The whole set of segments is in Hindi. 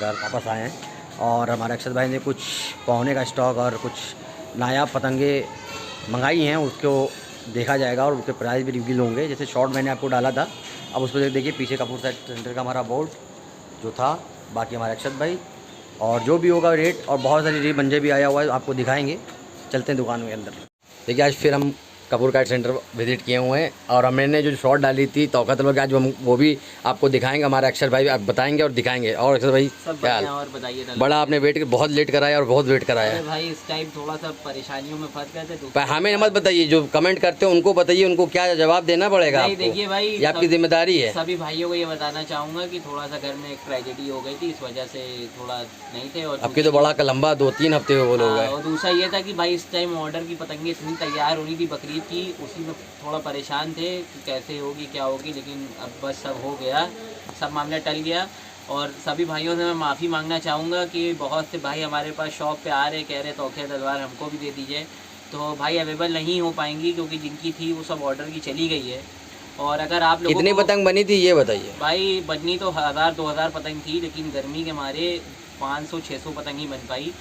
कर वापस आए हैं और हमारे अक्षत भाई ने कुछ पौने का स्टॉक और कुछ नायाब पतंगे मंगाई हैं, उसको देखा जाएगा और उसके प्राइस भी रिवील होंगे। जैसे शॉर्ट मैंने आपको डाला था, अब उस पर देखिए पीछे कपूर सेंटर का हमारा बोर्ड जो था, बाकी हमारे अक्षत भाई और जो भी होगा रेट, और बहुत सारी रिबंजे भी आया हुआ है, आपको दिखाएंगे। चलते हैं दुकान के अंदर। देखिए आज फिर हम कपूर काइट सेंटर विजिट किए हुए हैं और हमने जो शॉट डाली थी तौक़त लोग, आज वो भी आपको दिखाएंगे। हमारे अक्षर भाई आप बताएंगे और दिखाएंगे। और अक्षर भाई क्या हाल? और बताइए। बड़ा आपने वेट बहुत लेट कराया और बहुत वेट कराया है भाई, इस टाइम थोड़ा सा परेशानियों में फंस गए थे। पर हमें मत बताइए, जो कमेंट करते हैं उनको बताइए, उनको क्या जवाब देना पड़ेगा आपको। देखिए भाई, ये आपकी जिम्मेदारी है। सभी भाइयों को ये बताना चाहूँगा कि थोड़ा सा घर में एक ट्रेजेडी हो गई थी, इस वजह से थोड़ा नहीं थे। और आपकी तो बड़ा लंबा 2-3 हफ्ते हो गए। और दूसरा ये था कि भाई इस टाइम ऑर्डर की पतंगे इतनी तैयार होनी थी बकरीद की, उसी में थोड़ा परेशान थे कि कैसे होगी क्या होगी, लेकिन अब बस सब हो गया, सब मामला टल गया। और सभी भाइयों से मैं माफ़ी मांगना चाहूँगा कि बहुत से भाई हमारे पास शॉप पे आ रहे, कह रहे तोखे तलवार हमको भी दे दीजिए, तो भाई अवेलेबल नहीं हो पाएंगी क्योंकि जिनकी थी वो सब ऑर्डर की चली गई है। और अगर आप लोगों कितनी पतंग बनी थी ये बताइए। भाई बननी तो 1000-2000 पतंग थी, लेकिन गर्मी के मारे 500-600 पतंग ही बन पाई,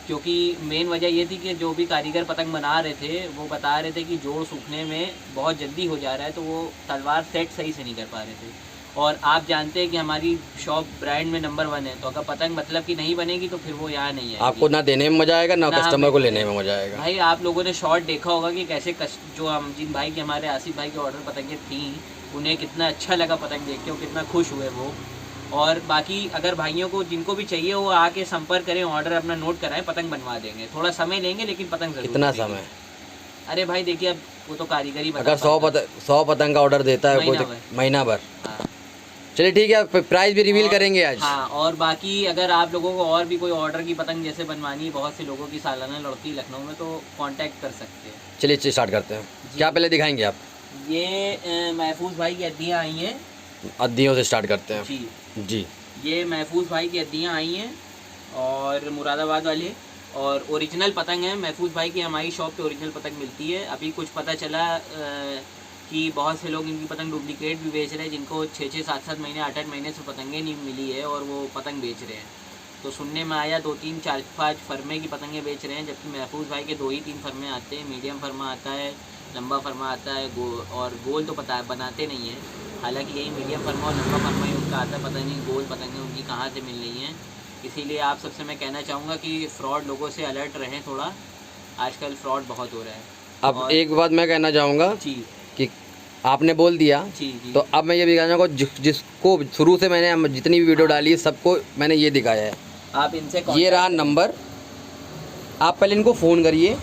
क्योंकि मेन वजह ये थी कि जो भी कारीगर पतंग बना रहे थे वो बता रहे थे कि जोड़ सूखने में बहुत जल्दी हो जा रहा है, तो वो तलवार सेट सही से नहीं कर पा रहे थे। और आप जानते हैं कि हमारी शॉप ब्रांड में नंबर 1 है, तो अगर पतंग मतलब की नहीं बनेगी तो फिर वो यहाँ नहीं है। आपको ना देने में मजा आएगा ना कस्टमर को लेने में मजा आएगा। भाई आप लोगों ने शॉर्ट देखा होगा कि कैसे जो हम जिन भाई के, हमारे आसिफ भाई के ऑर्डर पतंगें थी, उन्हें कितना अच्छा लगा पतंग देख के, वो कितना खुश हुए वो। और बाकी अगर भाइयों को जिनको भी चाहिए वो आके संपर्क करें, ऑर्डर अपना नोट कराएं, पतंग बनवा देंगे। थोड़ा समय लेंगे लेकिन पतंग जरूर। कितना समय? अरे भाई देखिए, अब वो तो कारीगरी बता। अगर 100 पतंग का ऑर्डर देता है कोई, महीना भर। चलिए ठीक है, प्राइस भी रिवील करेंगे आज। हाँ, और बाकी अगर आप लोगों को और भी कोई ऑर्डर की पतंग जैसे बनवानी, बहुत से लोगों की सालाना लड़ती लखनऊ में, तो कांटेक्ट कर सकते हैं। चलिए स्टार्ट करते हैं। क्या पहले दिखाएंगे आप? ये महफूज भाई की अद्दियाँ आई हैं। अद्दियों से स्टार्ट करते हैं जी जी। ये महफूज भाई की अद्दियाँ आई हैं और मुरादाबाद वाले, और ओरिजिनल पतंग है महफूज भाई की। हमारी शॉप पे ओरिजिनल पतंग मिलती है। अभी कुछ पता चला कि बहुत से लोग इनकी पतंग डुप्लीकेट भी बेच रहे हैं, जिनको 6-6, 7-7 महीने, 8-8 महीने से पतंगें नहीं मिली है और वो पतंग बेच रहे हैं। तो सुनने में आया 2-3, 4-5 फर्मे की पतंगें बेच रहे हैं, जबकि महफूज भाई के 2 ही 3 फर्मे आते हैं। मीडियम फर्मा आता है, लंबा फर्मा आता है, और गोल तो पता बनाते नहीं हैं। हालांकि यही मीडियम फर्मा और लंबा फर्मा ही उनका आता है, पता नहीं गोल पतंगें उनकी कहाँ से मिल रही हैं। इसीलिए आप सबसे मैं कहना चाहूँगा कि फ्रॉड लोगों से अलर्ट रहें थोड़ा, आजकल फ्रॉड बहुत हो रहा है। अब एक बात मैं कहना चाहूँगा जी कि आपने बोल दिया जी जी, तो अब मैं ये भी कहना चाहूँगा, जिसको शुरू से मैंने जितनी भी वीडियो डाली है सबको मैंने ये दिखाया है। आप इनसे ये रहा नंबर, आप पहले इनको फ़ोन करिए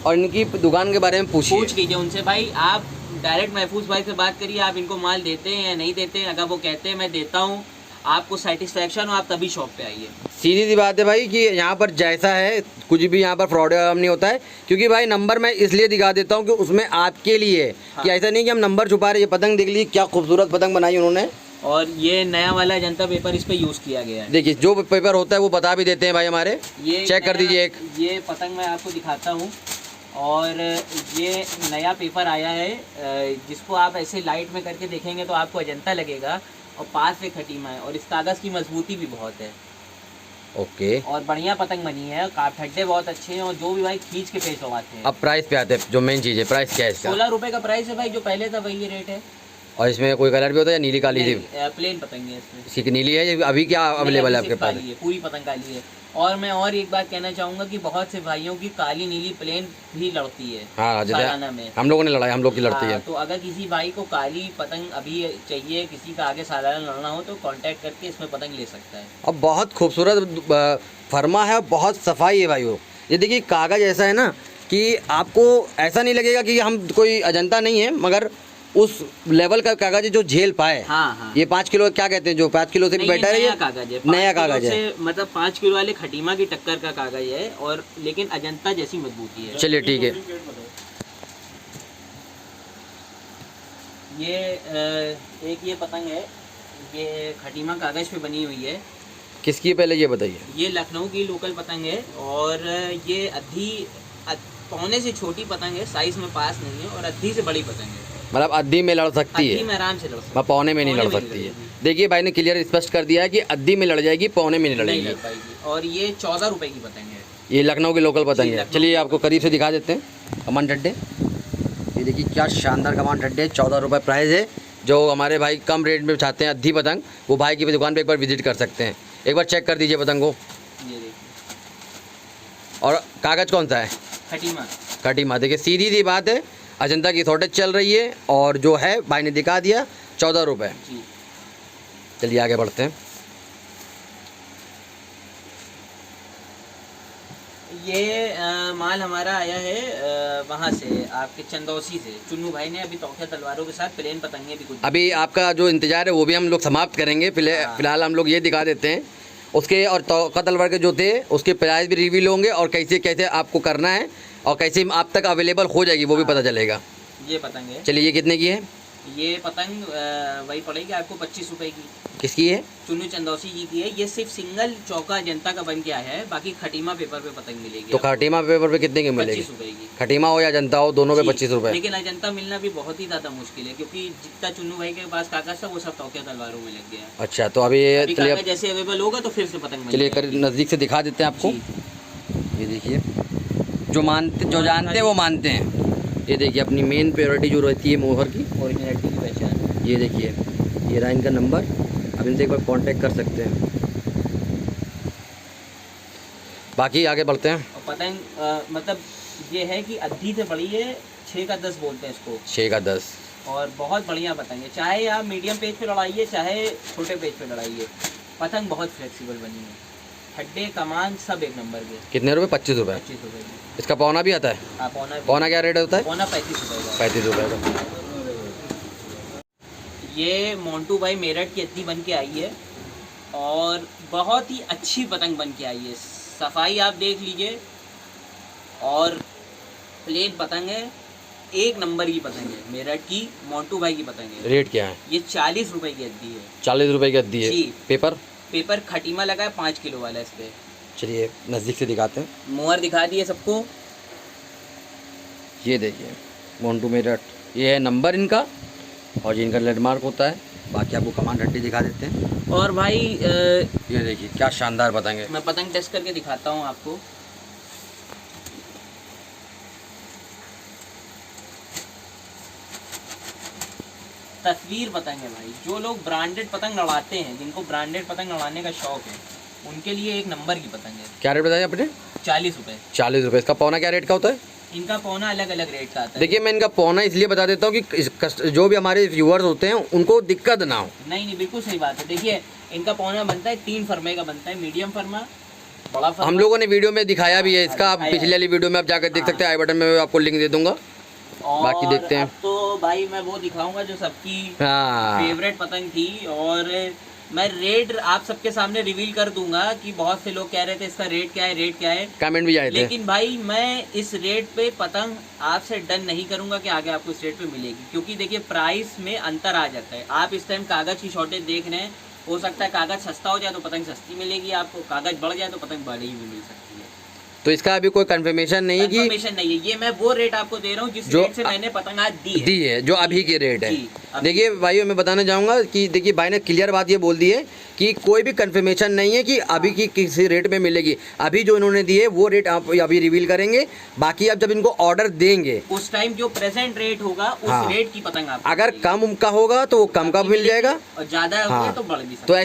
और इनकी दुकान के बारे में पूछ लीजिए उनसे। भाई आप डायरेक्ट महफूज भाई से बात करिए, आप इनको माल देते हैं या नहीं देते हैं। अगर वो कहते हैं मैं देता हूँ, आपको सेटिस्फेक्शन हो, आप तभी शॉप पे आइए। सीधी सी बात है भाई कि यहाँ पर जैसा है कुछ भी यहाँ पर फ्रॉड नहीं होता है, क्योंकि भाई नंबर मैं इसलिए दिखा देता हूँ कि उसमें आपके लिए हाँ। कि ऐसा नहीं कि हम नंबर छुपा रहे। ये पतंग देख लीजिए क्या खूबसूरत पतंग बनाई उन्होंने, और ये नया वाला जनता पेपर इस पे यूज़ किया गया है। देखिए जो पेपर होता है वो बता भी देते हैं भाई हमारे। ये चेक कर दीजिए। एक ये पतंग मैं आपको दिखाता हूँ, और ये नया पेपर आया है, जिसको आप ऐसे लाइट में करके देखेंगे तो आपको अजंता लगेगा, और पास से खटीमा है, और इस कागज़ की मजबूती भी बहुत है। ओके, और बढ़िया पतंग बनी है, ठड्डे बहुत अच्छे हैं, और जो भी भाई खींच के पेश लगाते हैं। अब प्राइस पे आते हैं, जो मेन चीज़ है प्राइस क्या है इसका? 16 रुपये का प्राइस है भाई, जो पहले था वही रेट है। और इसमें कोई कलर भी होता है या नीली काली थी? प्लेन पतंग है इसमें। इसकी नीली है अभी क्या अवेलेबल है आपके पास? पूरी पतंग काली है। और मैं और एक बात कहना चाहूँगा कि बहुत से भाइयों की काली नीली प्लेन भी लड़ती है। हाँ, सालाना में हम लोगों ने लड़ाई, हम लोग की लड़ती है। तो अगर किसी भाई को काली पतंग अभी चाहिए, किसी का आगे सालाना लड़ना हो, तो कांटेक्ट करके इसमें पतंग ले सकता है। अब बहुत खूबसूरत फर्मा है, बहुत सफाई है भाई। वो ये देखिए कागज़ ऐसा है ना कि आपको ऐसा नहीं लगेगा कि हम कोई अजंता नहीं है, मगर उस लेवल का कागज जो झेल पाए। हाँ। ये 5 किलो क्या कहते हैं, जो 5 किलो से भी बेटर है, नया कागज है। नया कागज है, मतलब 5 किलो वाले खटीमा की टक्कर का कागज है, और लेकिन अजंता जैसी मजबूती है। चलिए ठीक है। ये एक ये पतंग है, ये खटीमा कागज पे बनी हुई है। किसकी पहले ये बताइए? ये लखनऊ की लोकल पतंग है, और ये पौने से छोटी पतंग है, साइज में पास नहीं है, और अद्धी से बड़ी पतंग है। मतलब अद्धी में लड़ सकती है, अद्धी में आराम से लड़ सकती है, पौने में नहीं लड़ सकती है। देखिए भाई ने क्लियर स्पष्ट कर दिया है कि अद्दी में लड़ जाएगी, पौने में नहीं नहीं लड़ेगी। लग पाएगी। और ये 14 रुपए की पतंग है। ये लखनऊ की लोकल पतंग जी, है। लखनऊ चलिए की आपको करीब से दिखा देते हैं कमान डड्डे। ये देखिए क्या शानदार कमान डड्डे, 14 रुपये प्राइस है। जो हमारे भाई कम रेट में चाहते हैं अद्दी पतंग, वो भाई की दुकान पे एक बार विजिट कर सकते हैं। एक बार चेक कर दीजिए पतंग को। ये देखिए और कागज़ कौन सा है? खटीमा। खटीमा। देखिए सीधी सी बात है, अजंता की शॉर्टेज चल रही है और जो है भाई ने दिखा दिया 14 रुपये। जी चलिए आगे बढ़ते हैं। ये माल हमारा आया है वहाँ से, आपके चंदौसी से। चुन्नू भाई ने अभी तोखे तलवारों के साथ प्लेन पतंगे भी कुछ। अभी आपका जो इंतज़ार है वो भी हम लोग समाप्त करेंगे। फिलहाल हम लोग ये दिखा देते हैं उसके, और तोका तलवार के जो थे उसके प्राइस भी रिवील होंगे और कैसे कैसे आपको करना है और कैसे आप तक अवेलेबल हो जाएगी वो भी पता चलेगा। ये पतंग है। चलिए ये कितने की है? ये पतंग वही पड़ेगी आपको 25 रुपए की। किसकी है? चुन्नू चंदौसी जी की है। ये सिर्फ सिंगल चौका जनता का बन के आया है, बाकी खटीमा पेपर पे पतंग मिलेगी। तो खटीमा पेपर पे कितने की मिलेगी? 25 रुपए की। खटीमा हो या जनता हो, दोनों पे जी, 25 रुपये। लेकिन अजंता मिलना भी बहुत ही ज़्यादा मुश्किल है, क्योंकि जितना चुन्नू भाई के पास कागज था वो सब तोखे तलवारों में लग गया। अच्छा, तो अभी ये अभी चलिए कागज जैसे अवेलेबल होगा तो फिर से पतंग चलिए मिल जाएगी। नज़दीक से दिखा देते हैं आपको। जी। ये देखिए, जो जानते हैं वो मानते हैं। ये देखिए अपनी मेन प्रायोरिटी जो रहती है मोहर की, ओरिजिनलिटी की पहचान। ये देखिए ये रहा इनका नंबर। अब इनसे एक बार कांटेक्ट कर सकते हैं। बाकी आगे बढ़ते हैं। और पतंग मतलब ये है कि अद्धी से बड़ी है, 6 का 10 बोलते हैं इसको। 6 का 10। और बहुत बढ़िया पतंग है, चाहे आप मीडियम पेज पे लड़ाइए चाहे छोटे पेज पे लड़ाइए, पतंग बहुत फ्लेक्सिबल बनी है। हड्डे कमान सब एक नंबर के। कितने रुपए? 25 रुपये। 25 रुपये की। इसका पौना भी आता है? हाँ, पौना। पौना क्या रेट होता है? पौना 35 रुपये का। 35 रुपये का। ये मोंटू भाई मेरठ की अद्दी बन के आई है और बहुत ही अच्छी पतंग बन के आई है। सफाई आप देख लीजिए, और प्लेन पतंग है, एक नंबर की पतंग है। मेरठ की मोंटू भाई की पतंग है। रेट क्या है? ये 40 रुपये की अद्दी है। 40 रुपये की अद्दी है। जी। पेपर? पेपर खटीमा लगा है 5 किलो वाला इस पे। चलिए नज़दीक से दिखाते हैं। मोहर दिखा दिए सबको। ये देखिए मोंटू मेरठ, ये है नंबर इनका और ये इनका लैंडमार्क होता है। बाकी आपको कमान हड्डी दिखा देते हैं। और भाई ये देखिए क्या शानदार पतंग है। मैं पतंग टेस्ट करके दिखाता हूँ आपको। तस्वीर पतंग है भाई। जो लोग ब्रांडेड पतंग लड़ाते हैं, जिनको ब्रांडेड पतंग लड़ाने का शौक है, उनके लिए एक नंबर की पतंग है। क्या रेट बताया आपने? 40 रुपये। 40 रुपये। इसका पौना क्या रेट का होता है? इनका पौना अलग अलग रेट का आता है। देखिए मैं इनका पौना इसलिए बता देता हूँ कि जो भी हमारे व्यूअर्स होते हैं उनको दिक्कत ना हो। नहीं नहीं, बिल्कुल सही बात है। देखिए इनका पौना बनता है 3 फरमे का बनता है, मीडियम फरमा, बड़ा फरमा। हम लोगों ने वीडियो में दिखाया भी है इसका। आप पिछले वाली वीडियो में आप जाकर देख सकते हैं। आई बटन में मैं आपको लिंक दे दूंगा। और बाकी देखते हैं। अब तो भाई मैं वो दिखाऊंगा जो सबकी हाँ, फेवरेट पतंग थी। और मैं रेट आप सबके सामने रिवील कर दूंगा कि बहुत से लोग कह रहे थे इसका रेट क्या है, रेट क्या है। कमेंट भी आए थे। लेकिन भाई मैं इस रेट पे पतंग आपसे डन नहीं करूंगा कि आगे आपको इस रेट पे मिलेगी, क्योंकि देखिए प्राइस में अंतर आ जाता है। आप इस टाइम कागज की शॉर्टेज देख रहे हैं, हो सकता है कागज सस्ता हो जाए तो पतंग सस्ती मिलेगी आपको, कागज बढ़ जाए तो पतंग बड़ी भी मिल सकती है। तो इसका अभी कोई कंफर्मेशन नहीं है कि कंफर्मेशन नहीं है। ये मैं वो रेट आपको दे रहा हूँ जिस जो रेट से मैंने पतंग आज दी है, जो अभी की रेट है। जी, अभी। देखिए भाइयों मैं बताना चाहूँगा कि देखिए भाई ने क्लियर बात ये बोल दी है कि कोई भी कंफर्मेशन नहीं है कि अभी की किसी रेट में मिलेगी। अभी जो इन्होंने दिए वो रेट आप अभी रिवील करेंगे। बाकी आप जब इनको ऑर्डर देंगे उस टाइम जो प्रेजेंट रेट होगा उस हाँ। रेट की पतंग आपको अगर मिलेगी। कम का होगा तो वो कम का मिल जाएगा, और ज्यादा हाँ। होगा तो बढ़ भी सकता तो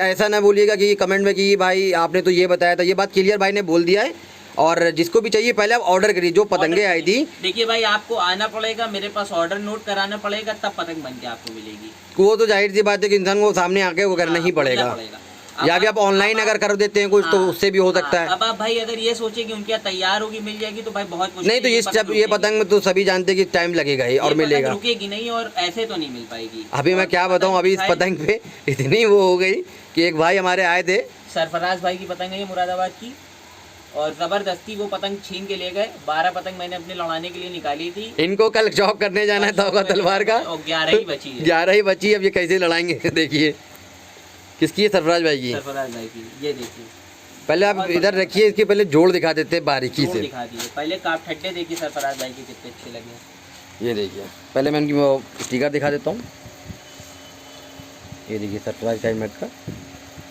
ऐसा ना बोलिएगा कि कमेंट में कि भाई आपने तो ये बताया था। ये बात क्लियर भाई ने बोल दिया है। और जिसको भी चाहिए पहले आप ऑर्डर करिए। जो पतंगे आई थी, देखिए भाई आपको आना पड़ेगा, मेरे पास ऑर्डर नोट कराना पड़ेगा, तब पतंग बन के आपको मिलेगी। वो तो जाहिर सी बात है कि इंसान को सामने आके वो करना ही पड़ेगा। या भी आप ऑनलाइन अगर कर देते हैं कुछ तो उससे भी हो सकता है। अब आप भाई अगर ये सोचे कि उनके यहाँ तैयार होगी मिल जाएगी तो भाई बहुत मुश्किल नहीं तो ये पतंग में तो सभी जानते हैं कि टाइम लगेगा ही और मिलेगा, रुकेगी नहीं और ऐसे तो नहीं मिल पाएगी। अभी मैं क्या बताऊं, अभी इस पतंग पे इतनी वो हो गई कि एक भाई हमारे आए थे, सरफराज भाई की पतंग है ये मुरादाबाद की, और जबरदस्ती वो पतंग छीन के ले गए। 12 पतंग मैंने अपने लड़ाने के लिए निकाली थी। इनको कल जॉब करने जाना था होगा तलवार का, और 11 ही बची है। 11 ही बची। अब ये कैसे लड़ाएंगे? देखिए किसकी है? सरफराज भाई की। सरफराज भाई की। ये देखिए पहले आप इधर रखिए, इसके पहले जोड़ दिखा देते हैं बारीकी से। दिखा दिए पहले काप ठड्डे देखिए सरफराज भाई के कितने अच्छे लगे। ये देखिए पहले मैं उनकी वो स्टिकर दिखा देता हूँ। ये देखिए सरफराज कैमरेट का,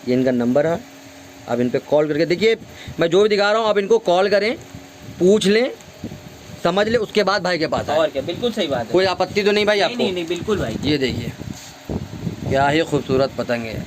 ये इनका नंबर है। आप इन पे कॉल करके देखिए, मैं जो भी दिखा रहा हूँ आप इनको कॉल करें, पूछ लें, समझ लें, उसके बाद भाई के पास आए। और क्या, बिल्कुल सही बात है। कोई आपत्ति तो नहीं भाई आपको? नहीं नहीं, बिल्कुल भाई। ये देखिए क्या ही खूबसूरत पतंग है।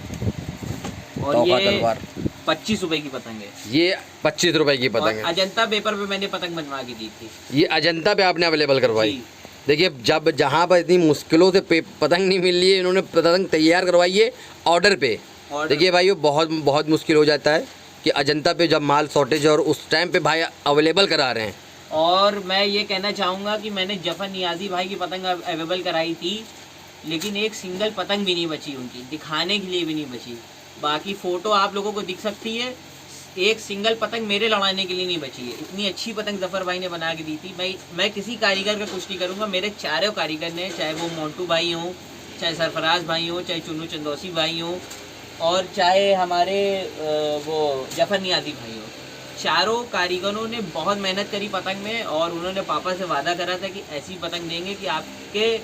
और तोहफा ये तलवार 25 रुपए की पतंग है। ये 25 रुपए की पतंग और है। अजंता पेपर पे मैंने पतंग बनवा के दी थी। ये अजंता पे आपने अवेलेबल करवाई। जी। देखिए जब जहाँ पर इतनी मुश्किलों से पतंग नहीं मिल रही है, इन्होंने पतंग तैयार करवाई है ऑर्डर पे। देखिए भाई, वो बहुत बहुत मुश्किल हो जाता है कि अजंता पे जब माल शॉर्टेज है और उस टाइम पे भाई अवेलेबल करा रहे हैं। और मैं ये कहना चाहूँगा कि मैंने जफर नियाजी भाई की पतंग अवेलेबल कराई थी, लेकिन एक सिंगल पतंग भी नहीं बची उनकी, दिखाने के लिए भी नहीं बची। बाकी फ़ोटो आप लोगों को दिख सकती है, एक सिंगल पतंग मेरे लड़ाने के लिए नहीं बची है। इतनी अच्छी पतंग जफर भाई ने बना के दी थी। मैं किसी कारीगर का कुछ नहीं करूँगा, मेरे चारों कारीगर ने, चाहे वो मोंटू भाई हों, चाहे सरफराज भाई हों, चाहे चुन्नू चंदौसी भाई हों, और चाहे हमारे वो जफर नियाजी भाई हों, चारों कारीगरों ने बहुत मेहनत करी पतंग में। और उन्होंने पापा से वादा करा था कि ऐसी पतंग देंगे कि आपके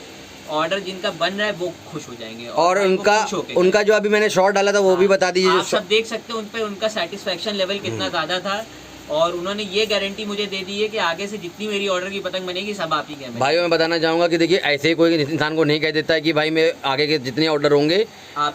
ऑर्डर जिनका बन रहा है वो खुश हो जाएंगे। और उनका जो अभी मैंने शॉट डाला था वो भी बता दीजिए। आप सब देख सकते हो उन पे उनका सेटिस्फेक्शन लेवल कितना ज़्यादा था। और उन्होंने ये गारंटी मुझे दे दी है कि आगे से जितनी मेरी ऑर्डर की पतंग बनेगी सब आप ही के। भाई मैं बताना चाहूँगा कि देखिए ऐसे ही कोई इंसान को नहीं कह देता है कि भाई मैं आगे के जितने ऑर्डर होंगे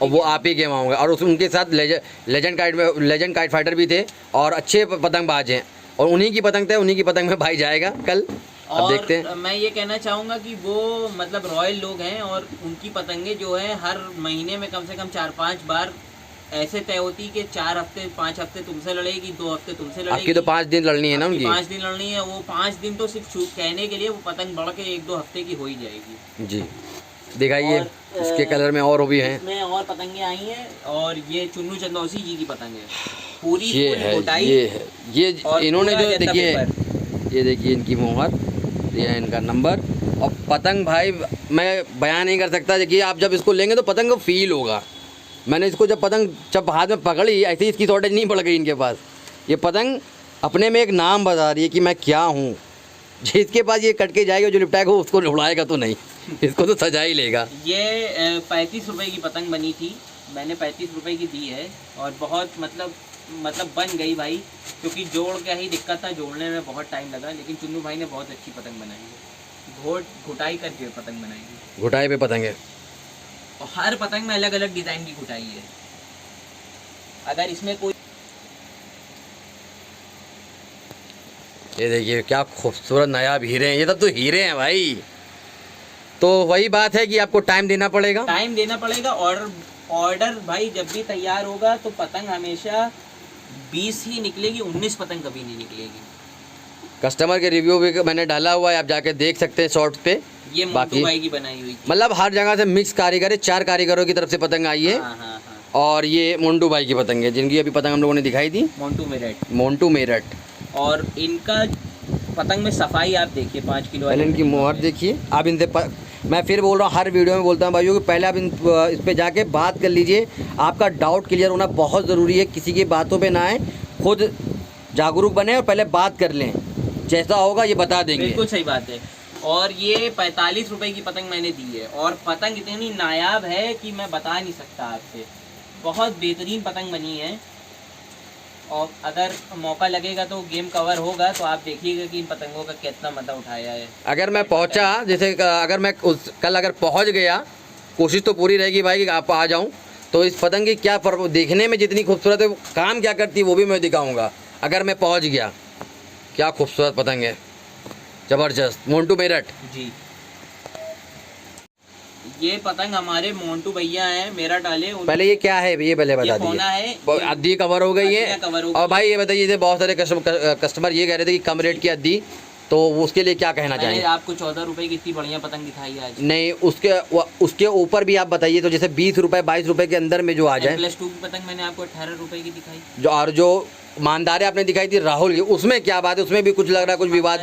वो आप ही के होंगे। और उनके साथ लेजेंड काइट फाइटर भी थे और अच्छे पतंगबाज हैं, और उन्हीं की पतंग थे, उन्हीं की पतंग में भाई जाएगा कल। अब देखते हैं। मैं ये कहना चाहूँगा कि वो मतलब रॉयल लोग हैं, और उनकी पतंगे जो है हर महीने में कम से कम 4-5 बार ऐसे तय होती कि 4 हफ्ते 5 हफ्ते तुमसे लड़ेगी, 2 हफ्ते तुमसे लड़ेगी। आपकी तो 5 दिन लड़नी है ना उनकी। 5 दिन लड़नी है। वो 5 दिन तो सिर्फ कहने के लिए, वो पतंग बढ़ के 1-2 हफ्ते की हो ही जाएगी। जी दिखाइए, इसके कलर में और भी हैं। इसमें और पतंगे आई हैं, और ये चुन्नू चंदौसी जी की पतंग है पूरी। ये है, ये इन्होंने जो देखिए, ये देखिए इनकी मोहर, ये इनका नंबर और पतंग। भाई मैं बयान नहीं कर सकता। देखिए आप जब इसको लेंगे तो पतंग को फील होगा। मैंने इसको जब हाथ में पकड़ी, ऐसे ही इसकी शॉर्टेज नहीं पड़ गई इनके पास। ये पतंग अपने में एक नाम बता रही है कि मैं क्या हूँ। जिसके पास ये कट के जाएगा, जो लिपटाएगा उसको उड़ाएगा तो नहीं, इसको तो सजा ही लेगा। ये 35 रुपए की पतंग बनी थी, मैंने 35 रुपए की दी है। और बहुत मतलब बन गई भाई, क्योंकि जोड़ का ही दिक्कत था, जोड़ने में बहुत टाइम लगा। लेकिन चुन्नू भाई ने बहुत अच्छी पतंग बनाई है, घुटाई करके पतंग बनाई है। घुटाई पे पतंग है, और हर पतंग में अलग अलग डिज़ाइन की घुटाई है। अगर इसमें कोई, ये देखिए क्या खूबसूरत नायाब हीरे हैं। ये सब तो हीरे हैं भाई। तो वही बात है कि आपको टाइम देना पड़ेगा। ऑर्डर भाई जब भी तैयार होगा तो पतंग हमेशा 20 ही निकलेगी, 19 पतंग कभी नहीं निकलेगी। कस्टमर के रिव्यू भी मैंने डाला हुआ है, आप जाके देख सकते हैं शॉर्ट्स पे। ये मोंटू भाई की बनाई हुई थी। मतलब हर जगह से मिक्स कारीगर है, 4 कारीगरों की तरफ से पतंग आई है। हाँ। और ये मोंटू भाई की पतंग है, जिनकी अभी पतंग हम लोगों ने दिखाई थी, मोंटू मेरठ। और इनका पतंग में सफाई आप देखिए, 5 किलो पहले इनकी मोहर देखिए। आप इनसे मैं फिर बोल रहा हूँ, हर वीडियो में बोलता हूँ भाइयों कि पहले आप इस पे जाके बात कर लीजिए। आपका डाउट क्लियर होना बहुत ज़रूरी है। किसी की बातों पे ना आए, खुद जागरूक बने और पहले बात कर लें। जैसा होगा ये बता देंगे। बिल्कुल सही बात है। और ये 45 रुपए की पतंग मैंने दी है, और पतंग इतनी नायाब है कि मैं बता नहीं सकता आपसे। बहुत बेहतरीन पतंग बनी है, और अगर मौका लगेगा तो गेम कवर होगा तो आप देखिएगा कि इन पतंगों का कितना मजा उठाया है। अगर मैं पहुंचा, जैसे अगर मैं कल अगर पहुंच गया, कोशिश तो पूरी रहेगी भाई कि आप आ जाऊं, तो इस पतंग की क्या देखने में जितनी खूबसूरत है, काम क्या करती है वो भी मैं दिखाऊंगा। अगर मैं पहुंच गया, क्या खूबसूरत पतंग है, ज़बरदस्त। मोंटू मेरठ जी, ये पतंग हमारे मोंटू भैया हैं, मेरठ वाले। पहले ये क्या है ये पहले बता दीजिए। अद्दी कवर हो गई है। और भाई ये बताइए, बहुत सारे कस्टमर ये कह रहे थे कि कम रेट की अद्दी, तो उसके लिए क्या कहना चाहिए? आपको 14 रुपए की इतनी बढ़िया पतंग दिखाई है आज। नहीं, उसके ऊपर भी आप बताइए। तो जैसे 20 रुपए 22 रुपए के अंदर में जो आ जाए। M+2 की पतंग मैंने आपको 18 रुपए की दिखाई। जो मानदारे आपने दिखाई थी राहुल की, उसमें क्या बात है? उसमें भी कुछ लग रहा है कुछ विवाद।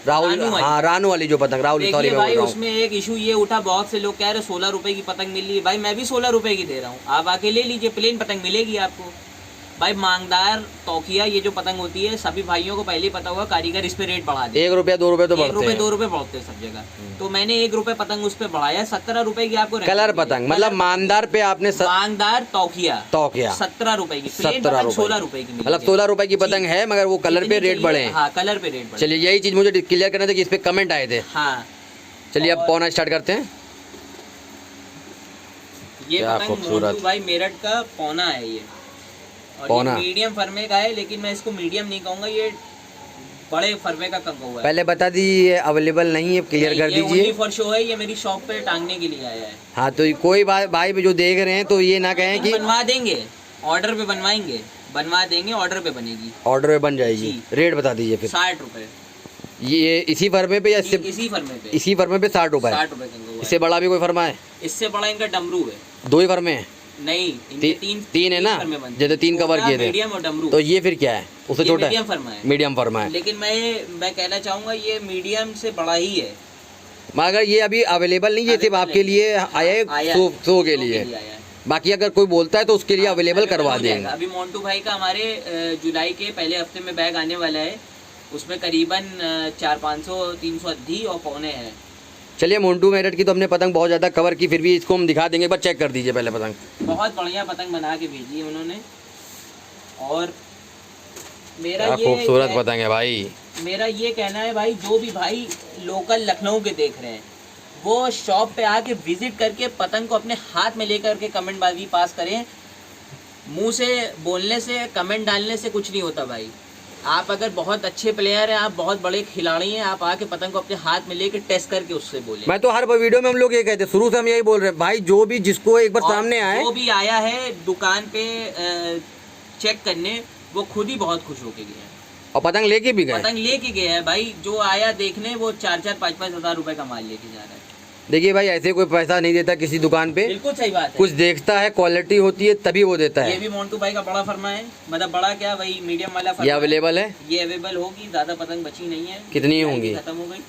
राहुल, हाँ, रानू वाली जो पतंग, राहुल सॉरी भाई, उसमें एक इशू ये उठा, बहुत से लोग कह रहे 16 रुपए की पतंग मिल रही है। भाई मैं भी 16 रुपए की दे रहा हूँ, आप आके ले लीजिए, प्लेन पतंग मिलेगी आपको। भाई मांगदार तौकिया ये जो पतंग होती है सभी भाइयों को पहले ही पता होगा, कारीगर इस पे रेट बढ़ा दे। 1 रुपया 2 रुपये तो बढ़ते 1 रुपये हैं। 2 रुपये बढ़ते हैं सब जगह। तो मैंने 1 रुपये पतंग उस पे बढ़ाया, 17 रुपए की आपको कलर पतंग मतलब मानदार पे आपने मांगदार तौकिया तौकिया 17 रुपए की, प्लेन 17 पतंग रुपए 16 रुपए की, मतलब 16 रुपए की पतंग है, मगर वो कलर पे रेट बढ़े हैं। हाँ कलर पे रेट बढ़े। चलिए यही चीज मुझे क्लियर करना था कि इस पे कमेंट आए थे। हाँ चलिए अब पौना स्टार्ट करते हैं। ये क्या पतंग खूबसूरत। मोंटू भाई मेरठ का पौना है ये, और पौना। ये मीडियम फर्मे का है, लेकिन मैं इसको मीडियम नहीं कहूँगा, ये बड़े फर्मे का कंगो है। पहले बता दीजिए ये अवेलेबल नहीं है, क्लियर कर ये दीजिए। ओनली फॉर शो है, ये मेरी शॉप पे टांगने के लिए आया है। हाँ तो कोई भाई भी जो देख रहे हैं तो ये ना कहें कि बनवा देंगे, ऑर्डर पे बनवाएंगे, बनवा देंगे, ऑर्डर पे बनेगी, ऑर्डर पे बन जाएगी। जी। रेट बता दीजिए फिर। 60 रुपए ये इसी फर्मे पे या इससे इसी फर्मे पे, इसी फर्मे पे 60 रुपए? 60 रुपए कंगो है। इससे बड़ा भी कोई फर्मा है? इससे बड़ा इनका डमरू है। 2 ही फर्मे हैं? नहीं इनके तीन है ना, फर्मे बनते हैं। जैसे 3 कवर किए थे। मीडियम और डमरू। तो ये फिर क्या है? उससे छोटा मीडियम है? फर्मा है। मीडियम फर्मा है। लेकिन मैं कहना चाहूँगा ये मीडियम से बड़ा ही है, मगर ये अभी अवेलेबल नहीं है, सिर्फ आपके लिए आया है, शो के लिए। आया है। बाकी अगर कोई बोलता है तो उसके लिए अवेलेबल करवा हो जाएगा। देंगे। अभी मोंटू भाई का हमारे जुलाई के पहले हफ्ते में बैग आने वाला है, उसमें करीबन 400-500-300 अद्धी और पौने हैं। चलिए मोंटू मेरठ की तो हमने पतंग बहुत ज़्यादा कवर की, फिर भी इसको हम दिखा देंगे, बस चेक कर दीजिए पहले पतंग। बहुत बढ़िया पतंग बना के भेजी है उन्होंने, और मेरा क्या ये खूबसूरत पतंग है भाई। मेरा ये कहना है भाई, जो भी भाई लोकल लखनऊ के देख रहे हैं वो शॉप पे आके विजिट करके पतंग को अपने हाथ में लेकर के कमेंट बाजी पास करें। मुंह से बोलने से, कमेंट डालने से कुछ नहीं होता भाई। आप अगर बहुत अच्छे प्लेयर हैं, आप बहुत बड़े खिलाड़ी हैं, आप आके पतंग को अपने हाथ में लेके टेस्ट करके उससे बोले। मैं तो हर वीडियो में हम लोग ये कहते हैं, शुरू से हम यही बोल रहे हैं भाई, जो भी जिसको एक बार सामने आए, जो भी आया है दुकान पे चेक करने, वो खुद ही बहुत खुश होके गया है और पतंग लेके भी गए। पतंग लेके गया है भाई। जो आया देखने वो 4-4, 5-5 हज़ार रुपए का माल लेके जा रहा है। देखिए भाई ऐसे कोई पैसा नहीं देता किसी दुकान पे, बिल्कुल सही बात है। कुछ देखता है, क्वालिटी होती है तभी वो देता ये है। भी मोंटू भाई का बड़ा फर्मा है, मतलब बड़ा क्या, वही मीडियम वाला फर्मा ये अवेलेबल है? ये अवेलेबल होगी, ज्यादा पतंग बची नहीं है। कितनी होंगी? खत्म हो गई,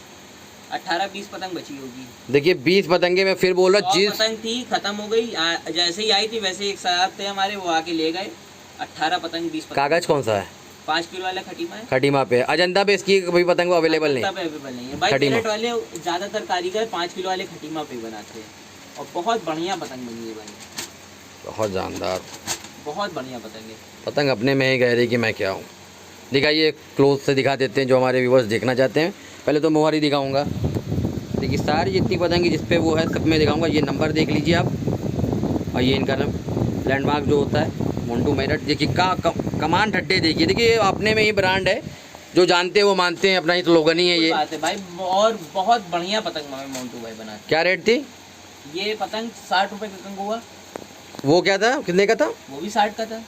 18-20 पतंग बची होगी। देखिए 20 पतंगे मैं फिर बोल रहा, 100 चीज पतंग थी, खत्म हो गई। जैसे ही आई थी वैसे एक साथ थे हमारे, वो आके ले गए। 18 पतंग 20 पतंग। कागज कौन सा है? 5 किलो वाला खटीमा है। खटीमा पे, अजंता पे इसकी कोई पतंग अवेलेबल नहीं? अवेलेबल नहीं है भाई। खटीमा। मेरठ वाले ज्यादातर कारीगर 5 किलो वाले खटीमा पे बनाते हैं, और बहुत बढ़िया पतंग बनी है भाई, बहुत जानदार बहुत बढ़िया पतंग है। पतंग अपने में ही कह रही कि मैं क्या हूँ। दिखाइए, क्लोज से दिखा देते हैं जो हमारे व्यूवर्स देखना चाहते हैं। पहले तो मोहर ही दिखाऊंगा। देखिए सारी जितनी पतंग जिस पे वो है सब में दिखाऊंगा। ये नंबर देख लीजिए आप, और ये इनका लैंडमार्क जो होता है मोंटू मेरठ। देखिए कमान ठट्टे, देखिए अपने में ही ब्रांड है, जो जानते हैं वो मानते हैं, अपना ही स्लोगन ही है ये। बात है भाई, और बहुत बढ़िया पतंग मोंटू भाई बनाते। क्या रेट थी ये पतंग? 60 रुपए का कंगो हुआ। वो क्या था, कितने का था? वो भी 60 का था।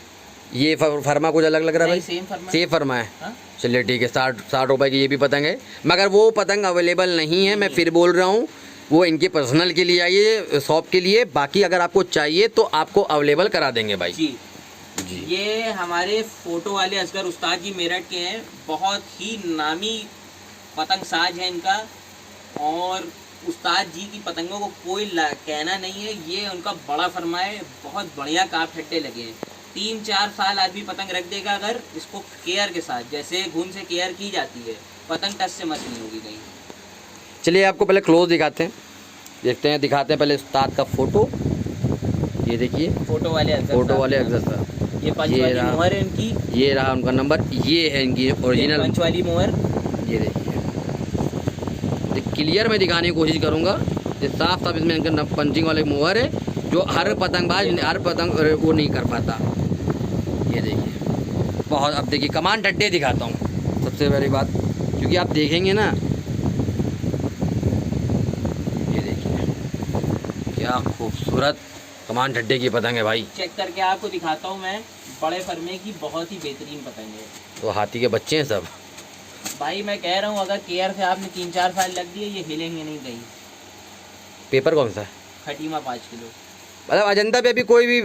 ये फरमा कुछ अलग लग रहा है भाई? सेम फर्मा। सेम फरमा है। हाँ? चलिए ठीक है, 60 रुपए की ये भी पतंग है, मगर वो पतंग अवेलेबल नहीं है। मैं फिर बोल रहा हूँ, वो इनके पर्सनल के लिए आइए, शॉप के लिए। बाकी अगर आपको चाहिए तो आपको अवेलेबल करा देंगे भाई जी। जी। ये हमारे फोटो वाले असगर उस्ताद जी मेरठ के हैं, बहुत ही नामी पतंग साज है इनका, और उस्ताद जी की पतंगों को कोई कहना नहीं है। ये उनका बड़ा फरमा है, बहुत बढ़िया काप ठट्टे लगे हैं। 3-4 साल आदमी पतंग रख देगा अगर इसको केयर के साथ, जैसे घुन से केयर की जाती है, पतंग टच से मत नहीं होगी कहीं। चलिए आपको पहले क्लोज दिखाते हैं, देखते हैं, दिखाते हैं पहले उस्ताद का फोटो। ये देखिए फोटो वाले अफजल साहब, ये पंच वाली मोहर है इनकी, ये रहा उनका नंबर, ये है इनकी ओरिजिनल पंच वाली मोहर। ये देखिए, क्लियर मैं दिखाने की कोशिश करूँगा, ये साफ साफ इसमें इनका पंचिंग वाले मोहर है, जो हर पतंगबाज हर पतंग वो नहीं कर पाता। ये देखिए बहुत, अब देखिए कमान ठट्टे दिखाता हूँ सबसे पहली बात, क्योंकि आप देखेंगे ना, ये देखिए क्या खूबसूरत कमान ठट्टे की पतंग है भाई। चेक करके आपको दिखाता हूँ मैं, बड़े फरमे की बहुत ही बेहतरीन पतंग है। तो हाथी के बच्चे हैं सब भाई, मैं कह रहा हूँ अगर केयर से आपने 3-4 साल लग दिए, ये हिलेंगे नहीं कहीं। पेपर कौन सा है? खटीमा 5 किलो। मतलब अजंता पे अभी कोई भी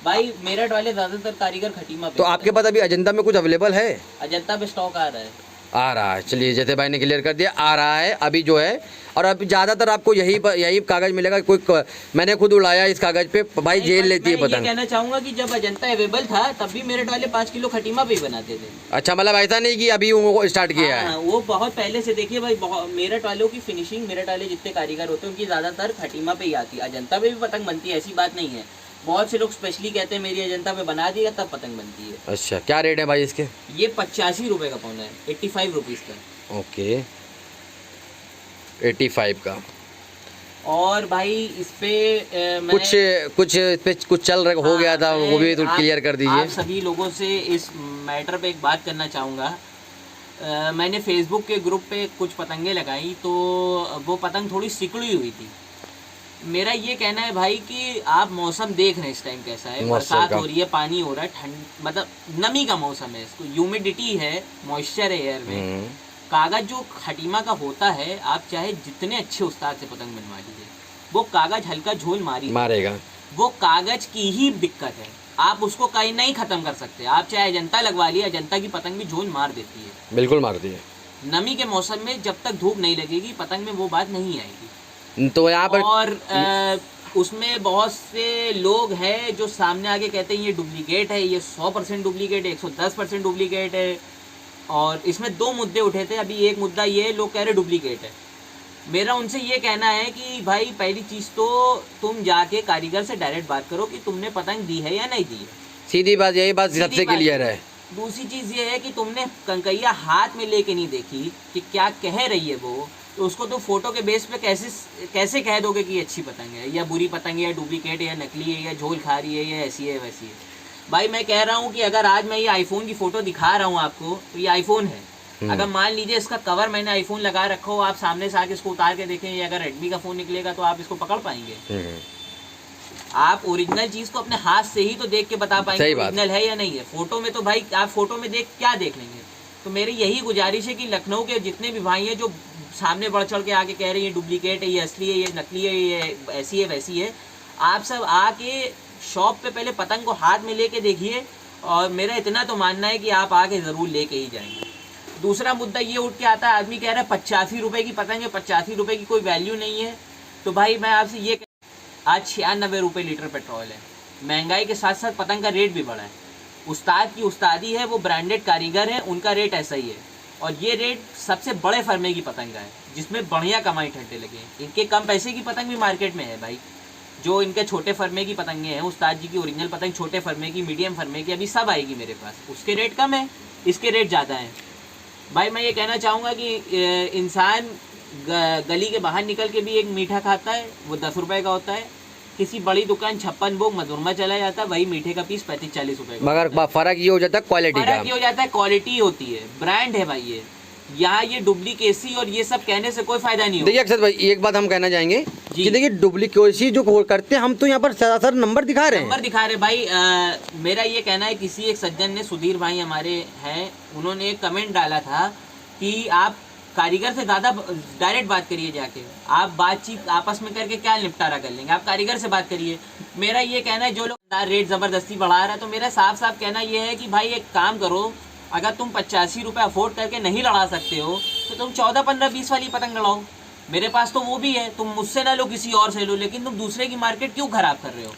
भाई मेरठ वाले ज्यादातर कारीगर खटीमा पे। तो आपके पास अभी अजंता में कुछ अवेलेबल है? अजंता पे स्टॉक आ रहा है। आ रहा है। चलिए जैसे भाई ने क्लियर कर दिया, आ रहा है अभी जो है। और अभी ज़्यादातर आपको यही कागज़ मिलेगा। मैंने खुद उड़ाया इस कागज़ पे, भाई जेल लेती है मैं ये पतंग। कहना चाहूंगा कि जब अजंता अवेलेबल था तब भी मेरठ वाले 5 किलो खटीमा पे ही बनाते थे। अच्छा, मतलब ऐसा नहीं कि अभी वो स्टार्ट किया है। हाँ, वो बहुत पहले से देखिए भाई, मेरठ वालों की फिनिशिंग, मेरठ वाले जितने कारीगर होते हैं उनकी ज़्यादातर खटीमा पे ही आती है। अजंता पे भी पतंग बनती है, ऐसी बात नहीं है। बहुत से लोग स्पेशली कहते हैं मेरी अजंता पे बना दिया तब पतंग बनती है। अच्छा, क्या रेट है भाई इसके? ये 85 रुपये का पौना है, 85 रुपीज़ का। ओके, 85 का। और भाई इस पे कुछ इस पे कुछ चल रहा हो गया था, वो भी तो क्लियर कर दीजिए। आप सभी लोगों से इस मैटर पे एक बात करना चाहूँगा। मैंने फेसबुक के ग्रुप पे कुछ पतंगे लगाई तो वो पतंग थोड़ी सिकुड़ी हुई थी। मेरा ये कहना है भाई कि आप मौसम देख रहे हैं इस टाइम कैसा है, बरसात हो रही है, पानी हो रहा है, ठंड मतलब नमी का मौसम है, इसको ह्यूमिडिटी है, मॉइस्चर है एयर में। कागज जो खटीमा का होता है, आप चाहे जितने अच्छे उस्ताद से पतंग बनवा लीजिए, वो कागज हल्का झोल मारेगा। वो कागज की ही दिक्कत है, आप उसको कहीं नहीं खत्म कर सकते। आप चाहे अजंता लगवा लिए, अजंता की पतंग भी झोल मार देती है, बिल्कुल मारती है। नमी के मौसम में जब तक धूप नहीं लगेगी पतंग में वो बात नहीं आएगी। तो यहाँ पर और उसमें बहुत से लोग हैं जो सामने आके कहते हैं ये डुप्लीकेट है, ये 100% डुप्लीकेट है, 110% डुप्लीकेट है। और इसमें 2 मुद्दे उठे थे। अभी एक मुद्दा ये लोग कह रहे डुप्लीकेट है। मेरा उनसे ये कहना है कि भाई पहली चीज़ तो तुम जाके कारीगर से डायरेक्ट बात करो कि तुमने पतंग दी है या नहीं दी है। सीधी बात, यही बात सबसे क्लियर है। दूसरी चीज़ ये है कि तुमने कंकैया हाथ में लेके नहीं देखी कि क्या कह रही है वो, तो उसको तो फोटो के बेस पे कैसे कह दोगे कि अच्छी पतंग है या बुरी पतंग है या डुप्लीकेट है या नकली है या झोल खा रही है या ऐसी है वैसी है। भाई मैं कह रहा हूँ कि अगर आज मैं ये आईफोन की फ़ोटो दिखा रहा हूँ आपको, तो ये आईफोन है। अगर मान लीजिए इसका कवर मैंने आईफोन लगा रखा हो, आप सामने से आके इसको उतार के देखें, या अगर रेडमी का फ़ोन निकलेगा तो आप इसको पकड़ पाएंगे? आप ओरिजिनल चीज़ को अपने हाथ से ही तो देख के बता पाएंगे ओरिजिनल है या नहीं है। फोटो में तो भाई आप फोटो में क्या देख लेंगे। तो मेरी यही गुजारिश है कि लखनऊ के जितने भी भाई हैं जो सामने बढ़ चढ़ के आके कह रहे हैं ये डुप्लीकेट है, ये असली है, ये नकली है, ये ऐसी है वैसी है, आप सब आके शॉप पे पहले पतंग को हाथ में लेके देखिए। और मेरा इतना तो मानना है कि आप आके ज़रूर लेके ही जाएंगे। दूसरा मुद्दा ये उठ के आता है, आदमी कह रहा है 85 रुपये की पतंग है, 85 रुपये की कोई वैल्यू नहीं है। तो भाई मैं आपसे ये आज 96 रुपये लीटर पेट्रोल है। महंगाई के साथ साथ पतंग का रेट भी बढ़ा है। उस्ताद की उस्तादी है, वो ब्रांडेड कारीगर है, उनका रेट ऐसा ही है। और ये रेट सबसे बड़े फर्मे की पतंग का है जिसमें बढ़िया कमाई ठंडे लगे। इनके कम पैसे की पतंग भी मार्केट में है भाई। जो इनके छोटे फर्मे की पतंगे हैं, उस्ताद जी की ओरिजिनल पतंग छोटे फर्मे की, मीडियम फर्मे की अभी सब आएगी मेरे पास। उसके रेट कम है, इसके रेट ज़्यादा हैं। भाई मैं ये कहना चाहूँगा कि इंसान गली के बाहर निकल के भी एक मीठा खाता है, वो 10 रुपये का होता है। किसी बड़ी दुकान 56 भोग मधुरमा चला जाता है, वही मीठे का पीस 35-40 रुपये का। मगर फ़र्क ये हो जाता है क्वालिटी का। फ़र्क ये हो जाता है, क्वालिटी होती है, ब्रांड है भाई ये। यहाँ ये डुप्लीकेसी और ये सब कहने से कोई फायदा नहीं होगा। देखिए अक्षत भाई, एक बात हम कहना चाहेंगे कि देखिए डुप्लीकेसी जो करते हैं, हम तो यहाँ पर सरासर नंबर दिखा रहे हैं भाई। मेरा ये कहना है, किसी एक सज्जन ने, सुधीर भाई हमारे हैं, उन्होंने एक कमेंट डाला था कि आप कारीगर से ज़्यादा डायरेक्ट बात करिए जाके। आप बातचीत आपस में करके क्या निपटारा कर लेंगे, आप कारीगर से बात करिए। मेरा ये कहना है, जो लोग रेट ज़बरदस्ती बढ़ा रहा है, तो मेरा साफ साफ कहना ये है कि भाई एक काम करो, अगर तुम 85 रुपये अफोर्ड करके नहीं लड़ा सकते हो तो तुम 14, 15, 20 वाली पतंग लड़ाओ। मेरे पास तो वो भी है, तुम मुझसे ना लो, किसी और से लो, लेकिन तुम दूसरे की मार्केट क्यों खराब कर रहे हो?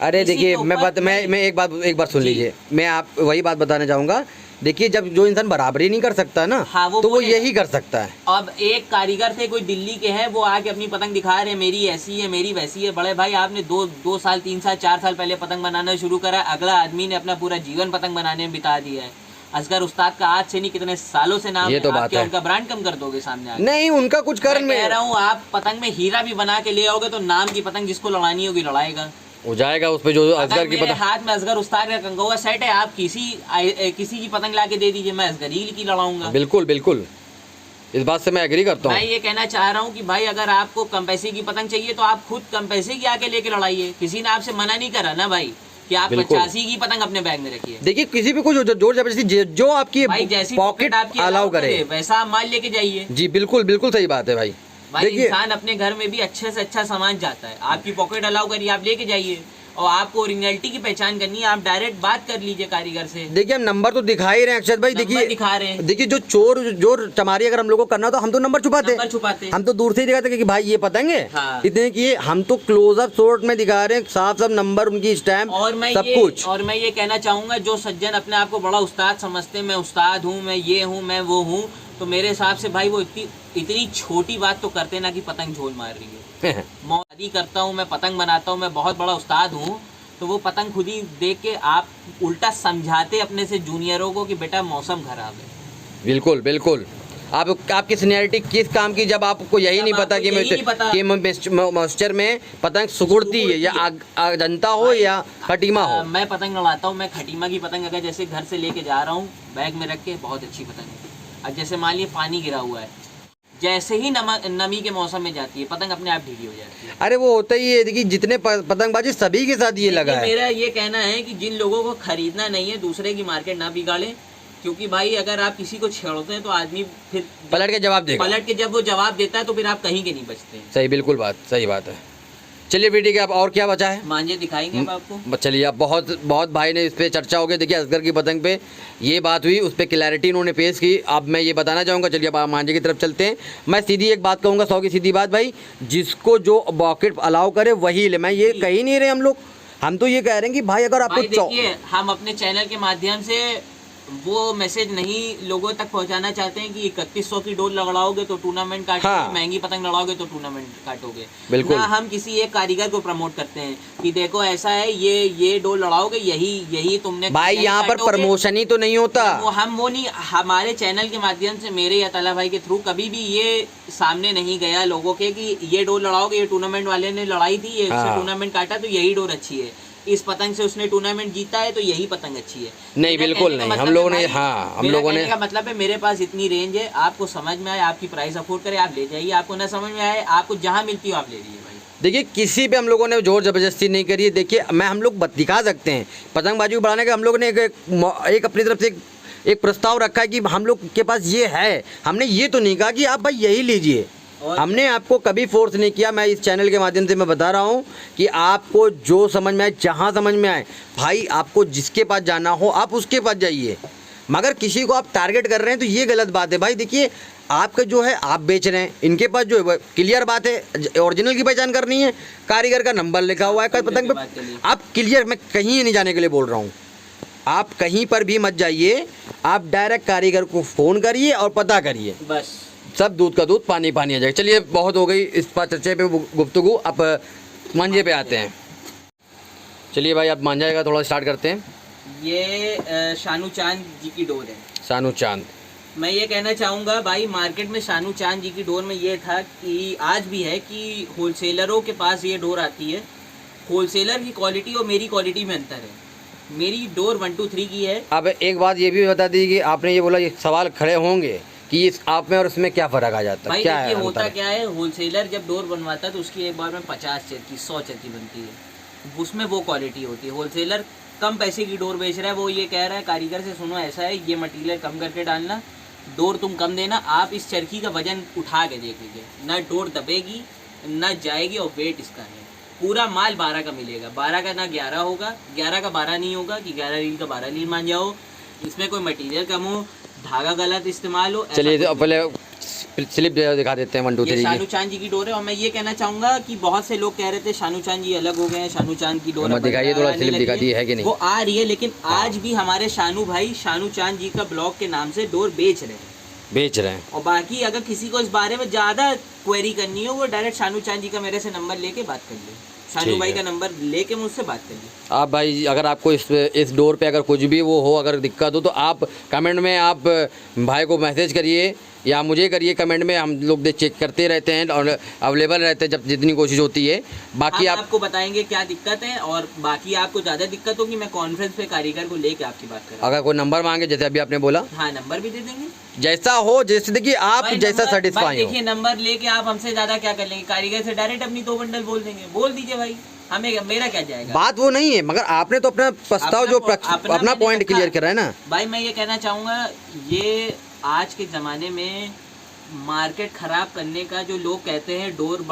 अरे देखिए मैं एक बात सुन लीजिए। मैं आप वही बात बताना चाहूँगा। देखिए जब जो इंसान बराबरी नहीं कर सकता ना, हाँ, तो वो यही कर सकता है। अब एक कारीगर थे, कोई दिल्ली के हैं, वो आके अपनी पतंग दिखा रहे हैं, मेरी ऐसी है, मेरी वैसी है। बड़े भाई आपने 2 साल 3 साल 4 साल पहले पतंग बनाना शुरू करा, अगला आदमी ने अपना पूरा जीवन पतंग बनाने में बिता दिया है। असगर उस्ताद का आज से नहीं कितने सालों से नाम, ये तो बात है। उनका ब्रांड कम कर दोगे सामने आके? नहीं, उनका कुछ कर्म मैं कह रहा हूँ, आप पतंग में हीरा भी बना के ले आओगे तो नाम की पतंग जिसको लड़ानी होगी लड़ाएगा, हो जाएगा उस पे। जो असगर की पतंग हाथ में असगर उस्ताद का कंगवा सेट है, आप किसी की पतंग ला के दे दीजिए, मैं असगर ही की लड़ाऊंगा। बिल्कुल बिल्कुल, इस बात से मैं एग्री करता हूँ। मैं ये कहना चाह रहा हूँ कि भाई अगर आपको कम पैसे की पतंग चाहिए तो आप खुद कम पैसे की आके लेके लड़ाइए। किसी ने आपसे मना नहीं करा ना भाई कि आप 85 की पतंग अपने बैग में रखिए। देखिए किसी भी को जोर जबरदस्ती जो आपकी जैसी पॉकेट आपकी अलाउ करे, वैसा आप माल लेके जाइए। जी बिल्कुल बिल्कुल सही बात है भाई। इंसान अपने घर में भी अच्छे से अच्छा सामान जाता है, आपकी पॉकेट अलाउ करिए, आप लेके जाइए। और आपको ओरिजिनलिटी की पहचान करनी है, आप डायरेक्ट बात कर लीजिए कारीगर से। देखिए हम नंबर तो दिखा ही रहे हैं अक्षत भाई, नंबर दिखा रहे हैं। देखिए जो चोर चमारी अगर हम लोग को करना हो तो हम तो नंबर छुपाते, हम तो दूर से ही दिखाते कि भाई ये पतंग है। हाँ। इतने की हम तो क्लोजअप शॉट में दिखा रहे हैं, साफ साफ नंबर, उनकी स्टैम्प, सब कुछ। और मैं ये कहना चाहूंगा, जो सज्जन अपने आप को बड़ा उस्ताद समझते हैं, मैं उस्ताद हूँ, मैं ये हूँ, मैं वो हूँ, तो मेरे हिसाब से भाई वो इतनी छोटी बात तो करते ना कि पतंग झोल मार रही है। मैं शादी करता हूँ, मैं पतंग बनाता हूँ, मैं बहुत बड़ा उस्ताद हूँ, तो वो पतंग खुद ही देख के आप उल्टा समझाते अपने से जूनियरों को कि बेटा मौसम खराब है। बिल्कुल बिल्कुल। आपकी सीनियरिटी किस काम की, जब आपको यही नहीं पता कि मॉइस्चर में पतंग सुकुड़ती है या अजंता हो या खटीमा हो। मैं पतंग लड़ाता हूँ, मैं खटीमा की पतंग अगर जैसे घर से लेके जा रहा हूँ बैग में रख के, बहुत अच्छी पतंग है। अब जैसे मान लीजिए पानी गिरा हुआ है, जैसे ही नमी के मौसम में जाती है पतंग अपने आप ढीली हो जाती है। अरे वो होता ही है, देखिए जितने पतंगबाजी सभी के साथ ये लगा है। मेरा ये कहना है कि जिन लोगों को खरीदना नहीं है दूसरे की मार्केट ना बिगाड़े, क्योंकि भाई अगर आप किसी को छेड़ते हैं तो आदमी फिर पलट के जवाब देगा, पलट के जब वो जवाब देता है तो फिर आप कहीं के नहीं बचते हैं। सही, बिल्कुल बात, सही बात है। चलिए वीडियो के अब और क्या बचा है, मांझे दिखाएंगे अब आपको। चलिए अब बहुत भाई ने इस पे चर्चा हो गई। देखिए असगर की पतंग पे ये बात हुई, उस पर क्लैरिटी इन्होंने पेश की। अब मैं ये बताना चाहूँगा, चलिए अब मांझे की तरफ चलते हैं। मैं सीधी एक बात कहूँगा, 100 की सीधी बात भाई, जिसको जो बॉकेट अलाउ करे वही ले। मैं ये कह ही नहीं रहे हम तो ये कह रहे हैं कि भाई अगर आपको देखिए हम अपने चैनल के माध्यम से वो मैसेज नहीं लोगों तक पहुंचाना चाहते हैं कि 3100 की डोर लड़ाओगे तो टूर्नामेंट काटोगे, हाँ। महंगी पतंग लड़ाओगे तो टूर्नामेंट काटोगे। बिल्कुल। ना हम किसी एक कारीगर को प्रमोट करते हैं कि देखो ऐसा है, ये डोर लड़ाओगे यही तुमने भाई, यहाँ पर प्रमोशन ही तो नहीं होता। वो नहीं, हमारे चैनल के माध्यम से मेरे या तला भाई के थ्रू कभी भी ये सामने नहीं गया लोगों के कि ये डोर लड़ाओगे, ये टूर्नामेंट वाले ने लड़ाई थी, ये टूर्नामेंट काटा तो यही डोर अच्छी है, इस पतंग से उसने टूर्नामेंट जीता है तो यही पतंग अच्छी है। नहीं, बिल्कुल नहीं। हम लोगों ने हम लोगों ने का मतलब है मेरे पास इतनी रेंज है, आपको समझ में आए, आपकी प्राइस अफोर्ड करे आप ले जाइए, आपको ना समझ में आए आपको जहाँ मिलती हो आप ले लीजिए भाई। देखिए किसी पे हम लोगों ने जोर जबरदस्ती नहीं करी है। देखिए हम लोग दिखा सकते हैं पतंगबाजी को बढ़ाने का, हम लोगों ने एक अपनी तरफ से एक प्रस्ताव रखा है कि हम लोग के पास ये है। हमने ये तो नहीं कहा कि आप भाई यही लीजिए, हमने आपको कभी फोर्स नहीं किया। मैं इस चैनल के माध्यम से मैं बता रहा हूँ कि आपको जो समझ में आए, जहाँ समझ में आए भाई, आपको जिसके पास जाना हो आप उसके पास जाइए, मगर किसी को आप टारगेट कर रहे हैं तो ये गलत बात है भाई। देखिए आपका जो है आप बेच रहे हैं, इनके पास जो है क्लियर बात है, ओरिजिनल की पहचान करनी है, कारीगर का नंबर लिखा हुआ है पतंग पे, आप क्लियर, मैं कहीं नहीं जाने के लिए बोल रहा हूँ, आप कहीं पर भी मत जाइए, आप डायरेक्ट कारीगर को फ़ोन करिए और पता करिए, बस सब दूध का दूध पानी पानी आ जाएगा। चलिए बहुत हो गई इस पर चर्चे पे गुफ्तगू, अब मांझे पे आते हैं। चलिए भाई अब मांझा का थोड़ा स्टार्ट करते हैं। ये शानू चांद जी की डोर है। शानू चांद, मैं ये कहना चाहूँगा भाई, मार्केट में शानू चांद जी की डोर में ये था कि आज भी है कि होलसेलरों के पास ये डोर आती है, होलसेलर की क्वालिटी और मेरी क्वालिटी में अंतर है। मेरी डोर 123 की है। अब एक बात ये भी बता दीजिए कि आपने ये बोला, ये सवाल खड़े होंगे कि इस आप में और उसमें क्या फ़र्क आ जाता है, क्या है होता क्या है, होलसेलर जब डोर बनवाता है तो उसकी एक बार में 50 चरखी 100 चरखी बनती है, उसमें वो क्वालिटी होती है। होलसेलर कम पैसे की डोर बेच रहा है, वो ये कह रहा है कारीगर से सुनो ऐसा है, ये मटेरियल कम करके डालना, डोर तुम कम देना, आप इस चरखी का वजन उठा के देख लीजिए, ना डोर दबेगी ना जाएगी, और वेट इसका है, पूरा माल 12 का मिलेगा, 12 का ना 11 होगा, 11 का 12 नहीं होगा कि 11 रील का 12 रील मान जाओ, इसमें कोई मटेरियल कम हो, धागा गलत इस्तेमाल हो। चलिए तो पहले स्लिप दिखा देते हैं 1 2 3 शानू चांद जी की डोर है। और मैं ये कहना चाहूँगा कि बहुत से लोग कह रहे थे शानू चांद जी अलग हो गए हैं, शानू चांद की डोर दिखाइए थोड़ा, स्लिप दिखा दी है कि नहीं, वो आ रही है, लेकिन आज भी हमारे शानू भाई शानू चांद जी का ब्लॉग के नाम से डोर बेच रहे हैं। और बाकी अगर किसी को इस बारे में ज़्यादा क्वेरी करनी हो वो डायरेक्ट शानू चांद जी का मेरे से नंबर लेके बात कर ले, शानू भाई का नंबर लेके मुझसे बात करिए। आप भाई अगर आपको इस डोर पे अगर कुछ भी वो हो, अगर दिक्कत हो तो आप कमेंट में आप भाई को मैसेज करिए या मुझे करिए कमेंट में, हम लोग चेक करते रहते हैं और अवेलेबल रहते हैं जब जितनी कोशिश होती है। बाकी आपको बताएंगे क्या दिक्कत है, और बाकी आपको ज़्यादा दिक्कत होगी मैं कॉन्फ्रेंस पे कारीगर को लेके आपकी बात करूँ। अगर कोई नंबर मांगे जैसे अभी आपने बोला, हाँ नंबर भी दे देंगे, जैसा हो, जैसे देखिए आप जैसा सेटिस्फाई हो। देखिए नंबर लेके आप हमसे ज़्यादा क्या कर लेंगे, कारीगर से डायरेक्ट अपनी 2 बंडल बोल देंगे, बोल दीजिए भाई, हमें मेरा क्या जाएगा। बात वो नहीं है, मगर आपने तो अपना प्रस्ताव जो अपना पॉइंट क्लियर करा है ना भाई। मैं ये कहना चाहूँगा, ये आज के ज़माने में मार्केट खराब करने का जो लोग कहते हैं डोर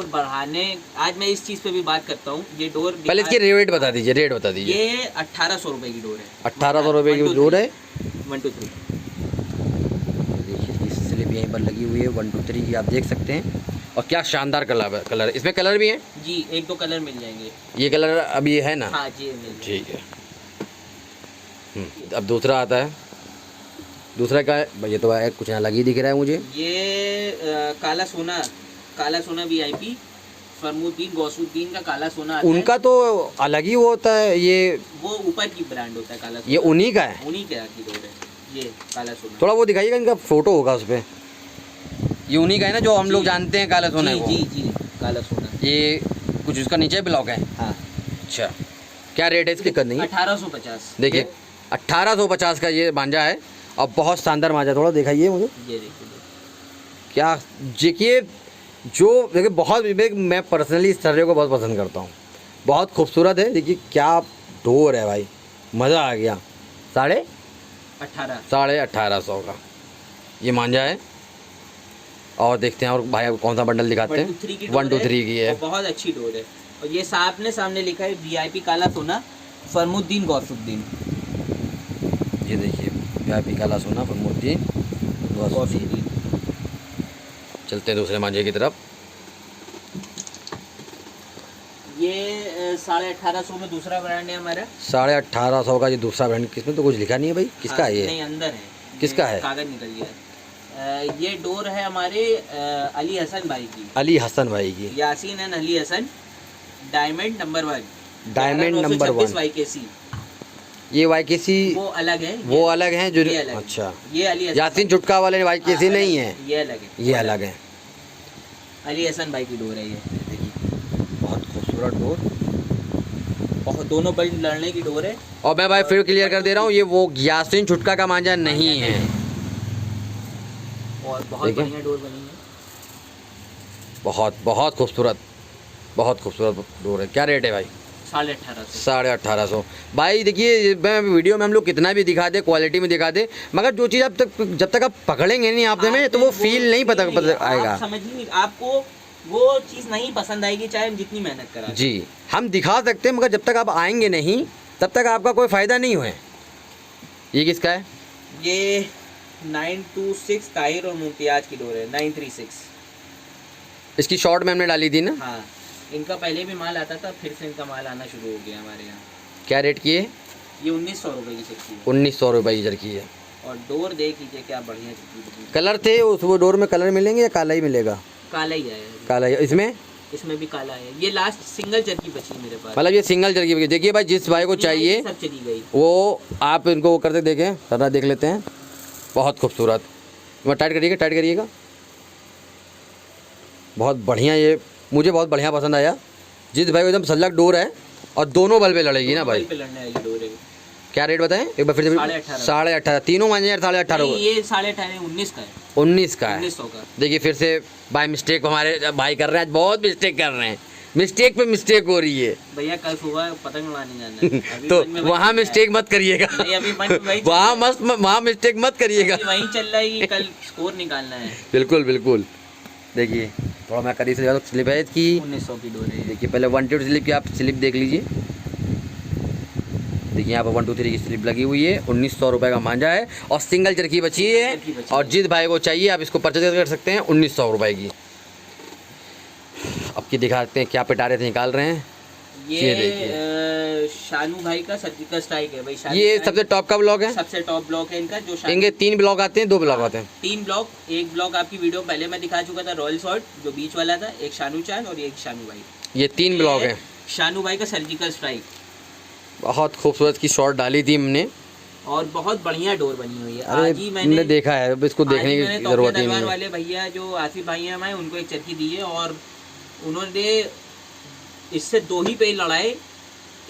बढ़ाने आज मैं इस चीज़ पे भी बात करता हूँ। ये डोर पहले इसकी रेट बता दीजिए, रेट बता दीजिए। ये 1800 रुपये की डोर है। 1800 रुपये की डोर है। 1 2 3 देखिए इसकी स्लिप यहीं पर लगी हुई है 1 2 3 की, आप देख सकते हैं। और क्या शानदार कलर, इसमें कलर भी है जी, 1 2 कलर मिल जाएंगे। ये कलर अभी है ना? हाँ जी, मिल जाएंगे। ठीक है। अब दूसरा आता है। दूसरा क्या है भाई? ये तो है कुछ अलग ही दिख रहा है मुझे। ये काला सोना VIP फरमुद्दीन गौसुद्दीन का काला सोना आता उनका तो अलग ही वो होता है, ये वो ऊपर की ब्रांड होता है काला सोना। ये उन्हीं का है? उन्हीं का की डोर है ये काला सोना। थोड़ा वो दिखाइएगा, इनका फोटो होगा उस पर। ये उन्हीं का है ना जो हम लोग जानते हैं काला सोना को? जी काला सोना। ये कुछ उसका नीचे ब्लॉक है? हाँ। अच्छा, क्या रेट है इसकी? करनी 1850। देखिए 1850 का ये मांझा है और बहुत शानदार मांझा। थोड़ा दिखाइए मुझे। ये देखिए क्या देखिए, जो देखिए बहुत, मैं पर्सनली इस सर्रे को बहुत पसंद करता हूँ, बहुत खूबसूरत है। देखिए क्या डोर है भाई, मज़ा आ गया। 1850 का ये मांझा है। और देखते हैं और भाई कौन सा बंडल दिखाते हैं। 1 2 3 की है। बहुत अच्छी डोर है। और ये सामने लिखा है VIP काला सोना फरमुद्दीन गौसुद्दीन। ये देखिए VIP काला सोना फरमुद्दीन गौसुद्दीन। चलते हैं दूसरे मांझे की तरफ। ये 1850 में दूसरा ब्रांड है हमारा। 1850 का ये दूसरा ब्रांड। किसमें तो कुछ लिखा नहीं है भाई, किसका है ये? नहीं, अंदर है। किसका है? कागज निकल गया। ये डोर है हमारे अली हसन भाई की। अली हसन भाई की। Yasin and Ali Hasan diamond number 1। Diamond number 1 YKC। ये YKC वो अलग है। वो अलग है जो ये अलग अच्छा, ये अली हसन यासीन चुटका वाले YKC नहीं है, ये अलग है। ये अलग है। अली हसन भाई की डोर है ये। देखिए बहुत खूबसूरत डोर और दोनों बल्ट लड़ने की डोर है। और मैं भाई फिर क्लियर कर दे रहा हूँ, ये वो यासीन चुटका का मांझा नहीं है। और बहुत बढ़िया डोर बनी है। बहुत खूबसूरत डोर है। क्या रेट है भाई? 1850। 1850 भाई। देखिए मैं वीडियो में हम लोग कितना भी दिखा दे, क्वालिटी में दिखा दे, मगर जो चीज़ जब तक आप पकड़ेंगे नहीं आपने में, तो वो फील नहीं पता आएगा। आप समझिए, आपको वो चीज़ नहीं पसंद आएगी चाहे हम जितनी मेहनत करा। जी, हम दिखा सकते हैं मगर जब तक आप आएंगे नहीं तब तक आपका कोई फ़ायदा नहीं हुआ। ये किसका है? ये 926 ताहिर और मुमतियाज की डोर है। 936। इसकी शॉर्ट में हमने डाली थी ना? हाँ, इनका पहले भी माल आता था, फिर से इनका माल आना शुरू हो गया हमारे यहाँ। क्या रेट की है? ये 1900 रुपये की चक्की है। 1900 रुपये की चरखी है। और डोर देख लीजिए क्या बढ़िया चक्की। कलर थे उस वो डोर में, कलर मिलेंगे या काला ही मिलेगा? काला ही है। काला ही। इसमें भी काला है। ये लास्ट सिंगल चरखी बची मेरे पास। मतलब ये सिंगल चरखी बची। देखिए भाई जिस भाई को चाहिए सब चली गई, वो आप इनको वो करते देखें, जरा देख लेते हैं। बहुत खूबसूरत। टाइट करिएगा। बहुत बढ़िया, ये मुझे बहुत बढ़िया पसंद आया। जिस भाई को एकदम सल्लक डोर है और दोनों बल पे लड़ेगी ना भाई। पे लड़ने वाली डोर है। क्या रेट बताएं एक बार फिर से? 18.5 तीनों मांझे 18.5। ये 18.5 19 का है। 19 का है। 1900 का। देखिए फिर से बाय मिस्टेक हमारे भाई कर रहे हैं, बहुत मिस्टेक कर रहे हैं। मिस्टेक पे मिस्टेक हो रही है भैया। कल सुबह पतंग उड़ाने जाना है। तो वहाँ मिस्टेक मत करिएगा। वहाँ मिस्टेक मत करिएगा। वहीं चल रहा है, कल स्कोर निकालना है। बिल्कुल। देखिए थोड़ा मैं करीब से ज़्यादा स्लिप है इसकी। 1900 की डोर है। देखिए पहले 1 2 स्लिप की आप स्लिप देख लीजिए। देखिए यहाँ पर 1 2 3 की स्लिप लगी हुई है। 1900 रुपये का मांझा है और सिंगल चरखी बची है। और जिस भाई को चाहिए आप इसको परचेज कर सकते हैं 1900 रुपये की। अब की दिखाते हैं क्या पिटारे से निकाल रहे हैं। ये देखिए शानू भाई का सर्जिकल स्ट्राइक है भाई। ये सबसे टॉप का ब्लॉक है। सबसे टॉप ब्लॉक है इनका। जो इनके 3 ब्लॉक आते हैं, 2 ब्लॉक आते हैं। 3 ब्लॉक। एक ब्लॉक आपकी वीडियो पहले मैं दिखा चुका था, रॉयल शॉट जो बीच वाला था। एक शानू चांद और एक शानू भाई। ये 3 ब्लॉक है। शानू भाई का सर्जिकल स्ट्राइक। बहुत खूबसूरत की शॉट डाली थी हमने और बहुत बढ़िया डोर बनी हुई है। अरे आज ही मैंने देखा है, अब इसको देखने की जरूरत ही नहीं है। वाले भैया जो आसिफ भाई हैं हमारे, उनको एक चरखी दी है और उन्होंने इससे 2 ही पेज लड़ाए।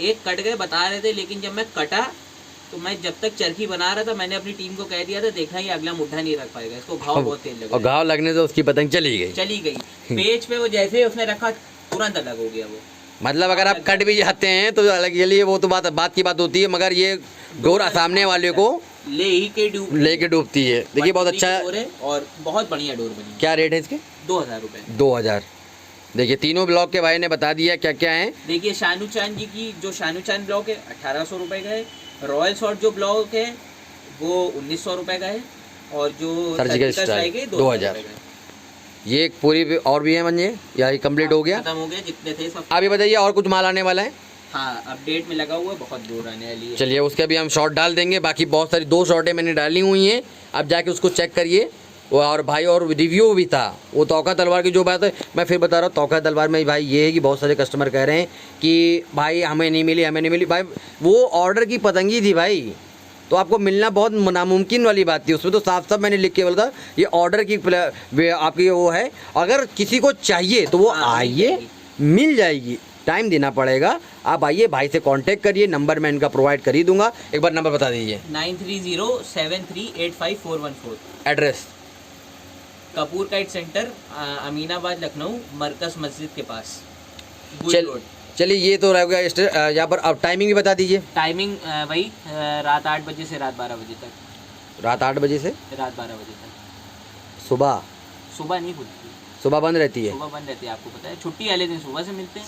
एक कट गए बता रहे थे, लेकिन जब मैं कटा तो मैं जब तक चरखी बना रहा था मैंने अपनी टीम को कह दिया था, देखा ये अगला मुट्ठा नहीं रख पाएगा, इसको घाव बहुत तेज लगा। और घाव लगने से उसकी पतंग चली गई। पेज पे वो जैसे उसने रखा तुरंत अलग हो गया वो। मतलब अगर आप कट भी जाते हैं तो अलग के लिए वो तो बात की बात होती है, मगर ये डोर सामने वाले को लेके डूबती है। देखिए बहुत अच्छा है। डोर है और बहुत बढ़िया डोर बनी। क्या रेट है इसके? 2000 रुपये। 2000। देखिए तीनों ब्लॉक के भाई ने बता दिया क्या क्या है। देखिए शानू चांद जी की जो शानू चांद ब्लॉक है 1800 रुपये का है। रॉयल शॉट जो ब्लॉक है वो 1900 रुपये का है। और जो सर्जिकल स्ट्राइक है 2000। ये एक पूरी और भी है मंजे, या ये कंप्लीट हो गया? खत्म हो गया, जितने थे सब। अभी बताइए और कुछ माल आने वाला है? हाँ अपडेट में लगा हुआ है, बहुत दूर आने वाली है। चलिए उसके भी हम शॉट डाल देंगे। बाकी बहुत सारी 2 शॉटें मैंने डाली हुई हैं, आप जाके उसको चेक करिए। और भाई और रिव्यू भी था वो तोका तलवार की जो बात है, मैं फिर बता रहा हूँ तोका तलवार में भाई ये है कि बहुत सारे कस्टमर कह रहे हैं कि भाई हमें नहीं मिली, हमें नहीं मिली। भाई वो ऑर्डर की पतंगी थी भाई, तो आपको मिलना बहुत नामुमकिन वाली बात थी। उसमें तो साफ साफ मैंने लिख के बोला था ये ऑर्डर की आपकी वो है, अगर किसी को चाहिए तो वो आइए, मिल जाएगी, टाइम देना पड़ेगा। आप आइए, भाई से कांटेक्ट करिए, नंबर मैं इनका प्रोवाइड कर ही दूंगा। एक बार नंबर बता दीजिए। 9307385414। Address Kapoor kite centre, Aminabad, Lucknow, Markaz Masjid के पास। चलिए ये तो रह गया। यहाँ पर अब टाइमिंग भी बता दीजिए। टाइमिंग वही रात 8 बजे से रात 12 बजे तक। रात 8 बजे से रात 12 बजे तक। सुबह नहीं खुलती, सुबह बंद रहती है। सुबह बंद रहती है, आपको पता है। छुट्टी वाले दिन सुबह से मिलते हैं।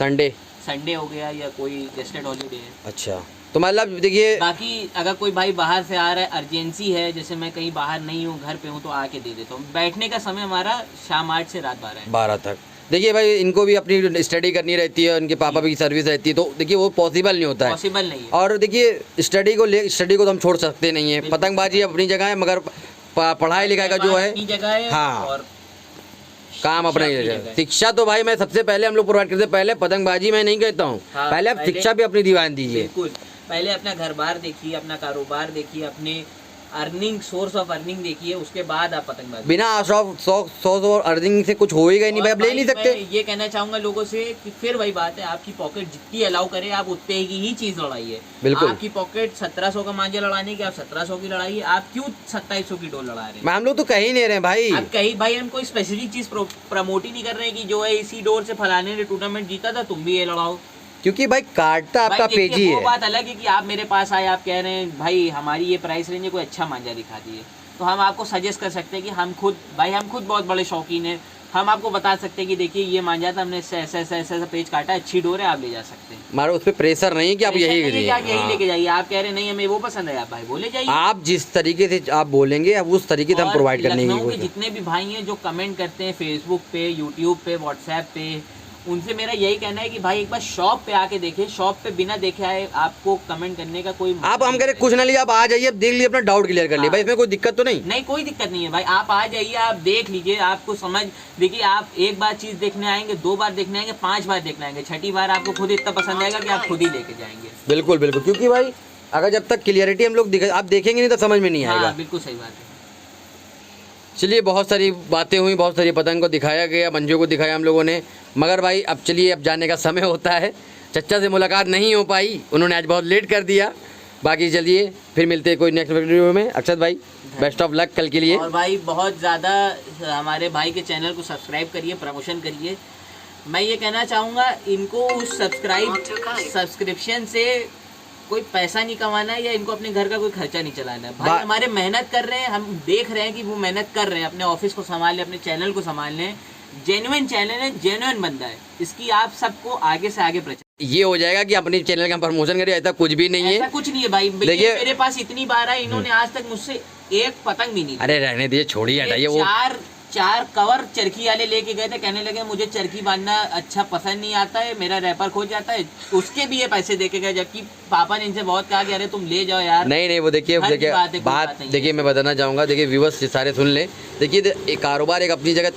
संडे हो गया या कोई गेस्टेड हॉलीडे है। अच्छा, तो मतलब देखिए बाकी अगर कोई भाई बाहर से आ रहा है, अर्जेंसी है, जैसे मैं कहीं बाहर नहीं हूँ, घर पे हूँ, तो आके दे देता हूँ। बैठने का समय हमारा शाम 8 से रात 12 तक। देखिए भाई इनको भी अपनी स्टडी करनी रहती है, उनके पापा भी सर्विस रहती है, तो देखिए वो पॉसिबल नहीं होता है। पॉसिबल नहीं है। और देखिए स्टडी को तो हम छोड़ सकते नहीं है। पतंगबाजी अपनी जगह है, मगर पढ़ाई लिखाई का जो है जगह है। हाँ, और काम अपना ही है। शिक्षा तो भाई मैं सबसे पहले हम लोग प्रोवाइड करते हैं। पहले पतंगबाजी मैं नहीं कहता हूँ, पहले आप शिक्षा भी अपनी दीवान दीजिए। बिल्कुल, पहले अपना घर बार देखिए, अपना कारोबार देखिए, अपने अर्निंग सोर्स ऑफ अर्निंग देखिए, उसके बाद आप पतंगबाजी। बिना सोर्स और अर्निंग से कुछ होएगा ही नहीं भाई, आप ले नहीं सकते। ये कहना चाहूंगा लोगों से कि फिर वही बात है, आपकी पॉकेट जितनी अलाउ करे आप उतने की ही चीज लड़ाइए। बिल्कुल, आपकी पॉकेट 1700 का मांझा लड़ाने की, आप 1700 की लड़ाइए। आप क्यों 2700 की डोल लड़ा रहे हैं? हम लोग तो कह ही नहीं रहे भाई। आप कहीं भाई हम कोई स्पेसिफिक चीज प्रमोट ही नहीं कर रहे हैं कि जो है इसी डोर से फलाने ने टूर्नामेंट जीता था, तुम भी ये लड़ाओ। क्योंकि भाई काटता आपका पेज ही है। वो बात अलग है कि आप मेरे पास आए, आप कह रहे हैं भाई हमारी ये प्राइस रेंज है, कोई अच्छा मांझा दिखा दिए, तो हम आपको सजेस्ट कर सकते हैं कि हम खुद बहुत बड़े शौकीन हैं। हम आपको बता सकते हैं कि देखिए ये मांझा था, हमने ऐसा पेज काटा, अच्छी डोर है, आप ले जा सकते हैं। हमारा उस पर प्रेशर नहीं कि आप यही लेके जाइए। आप कह रहे नहीं हमें वो पसंद है, आप भाई बोले जाइए। आप जिस तरीके से आप बोलेंगे आप उस तरीके से हम प्रोवाइड करने की कोशिश। जितने भी भाई हैं जो कमेंट करते हैं फेसबुक पे, यूट्यूब पे, व्हाट्सएप पे, उनसे मेरा यही कहना है कि भाई एक बार शॉप पे आके देखे। शॉप पे बिना देखे आए आपको कमेंट करने का कोई आप हम कह रहे कुछ ना लीजिए, आप आ जाइए, आप देख लीजिए, अपना डाउट क्लियर कर लिए। भाई इसमें कोई दिक्कत तो नहीं? कोई दिक्कत नहीं है भाई, आप आ जाइए, आप देख लीजिए, आपको समझ। देखिए आप एक बार चीज देखने आएंगे, 2 बार देखने आएंगे, 5 बार देखने आएंगे, 6ठी बार आपको खुद इतना पसंद आएगा कि आप खुद ही लेके जाएंगे। बिल्कुल बिल्कुल, क्योंकि भाई अगर जब तक क्लियरिटी हम लोग आप देखेंगे नहीं तो समझ में नहीं आएगा। बिल्कुल सही बात है। चलिए बहुत सारी बातें हुई, बहुत सारी पतंग को दिखाया गया, मंजू को दिखाया हम लोगों ने, मगर भाई अब चलिए अब जाने का समय होता है। चच्चा से मुलाकात नहीं हो पाई, उन्होंने आज बहुत लेट कर दिया। बाकी चलिए फिर मिलते हैं कोई नेक्स्ट वीडियो में। अक्षत भाई बेस्ट ऑफ लक कल के लिए। और भाई बहुत ज़्यादा हमारे भाई के चैनल को सब्सक्राइब करिए, प्रमोशन करिए। मैं ये कहना चाहूँगा इनको उस सब्सक्रिप्शन से कोई पैसा नहीं कमाना है या इनको अपने घर का कोई खर्चा नहीं चलाना है। भाई हमारे मेहनत कर रहे हैं, हम देख रहे हैं कि वो मेहनत कर रहे हैं, अपने ऑफिस को संभाल लें, अपने चैनल को संभाल लें। जेन्युइन चैनल है, जेन्युइन बंदा है, इसकी आप सबको आगे से आगे प्रचार। ये हो जाएगा कि अपने चैनल का प्रमोशन करें, ऐसा कुछ भी नहीं है। ऐसा कुछ नहीं है भाई। देखिए मेरे पास इतनी बार है, इन्होंने आज तक मुझसे एक पतंग भी नहीं। अरे रहने दीजिए, छोड़िए, हटाइए। वो 4 कवर चरखी वाले लेके गए थे, कहने लगे मुझे चरखी बांधना अच्छा पसंद नहीं आता है, मेरा रैपर खो जाता है, उसके भी ये पैसे देके गए, जबकि पापा ने इनसे बहुत कहा कि अरे तुम ले जाओ यार। नहीं वो देखिए बात देखिए मैं बताना चाहूँगा, देखिए व्यूअर्स सारे सुन ले। देखिए कारोबार एक अपनी जगह